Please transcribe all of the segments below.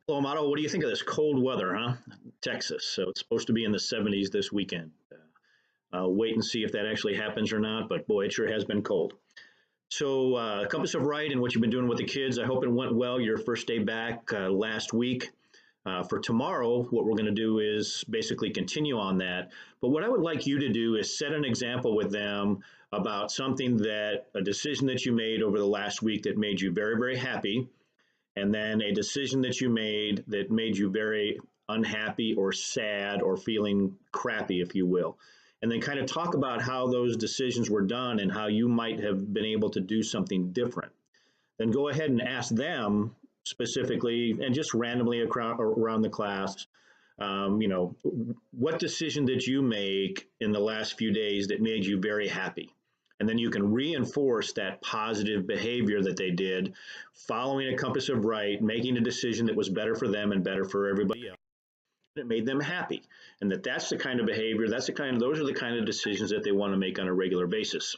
Hello, Amato. What do you think of this cold weather, huh? Texas. So it's supposed to be in the 70s this weekend. I'll wait and see if that actually happens or not, but boy, it sure has been cold. So, Compass of Right and what you've been doing with the kids, I hope it went well your first day back last week. For tomorrow, what we're going to do is basically continue on that. But what I would like you to do is set an example with them about something a decision that you made over the last week that made you very, very happy, and then a decision that you made that made you very unhappy or sad or feeling crappy, if you will. And then kind of talk about how those decisions were done and how you might have been able to do something different. Then go ahead and ask them specifically and just randomly around the class, what decision did you make in the last few days that made you very happy? And then you can reinforce that positive behavior that they did, following a compass of right, making a decision that was better for them and better for everybody else. It made them happy, and that's the kind of behavior, those are the kind of decisions that they want to make on a regular basis.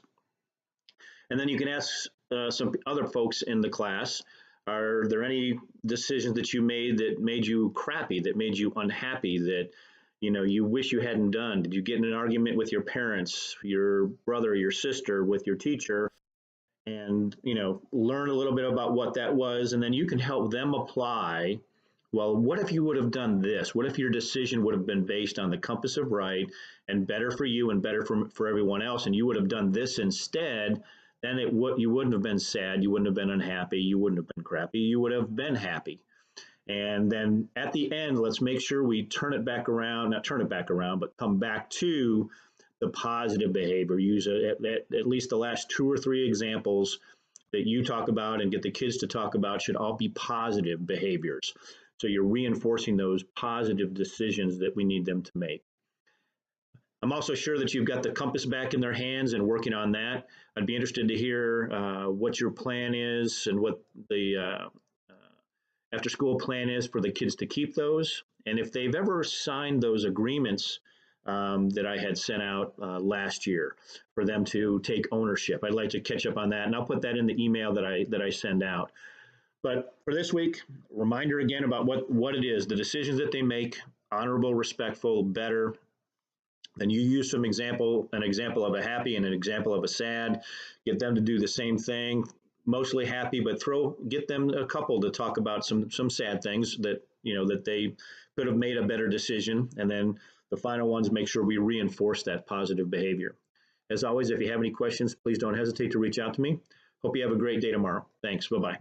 And then you can ask some other folks in the class, are there any decisions that you made that made you crappy, that made you unhappy, that you wish you hadn't done? Did you get in an argument with your parents, your brother, your sister, with your teacher? And learn a little bit about what that was, and then you can help them apply. Well, what if you would have done this? What if your decision would have been based on the compass of right and better for you and better for everyone else, and you would have done this instead? Then you wouldn't have been sad, you wouldn't have been unhappy, you wouldn't have been crappy, you would have been happy. And then at the end, let's make sure we turn it back around, not turn it back around, but come back to the positive behavior. Use at least the last 2 or 3 examples that you talk about and get the kids to talk about should all be positive behaviors. So you're reinforcing those positive decisions that we need them to make. I'm also sure that you've got the compass back in their hands and working on that. I'd be interested to hear what your plan is and what the after school plan is for the kids to keep those. And if they've ever signed those agreements that I had sent out last year for them to take ownership. I'd like to catch up on that, and I'll put that in the email that I send out. But for this week, reminder again about what it is, the decisions that they make, honorable, respectful, better. Then you use an example of a happy and an example of a sad. Get them to do the same thing, mostly happy, but get them a couple to talk about some sad things that that they could have made a better decision. And then the final ones, make sure we reinforce that positive behavior. As always, if you have any questions, please don't hesitate to reach out to me. Hope you have a great day tomorrow. Thanks. Bye-bye.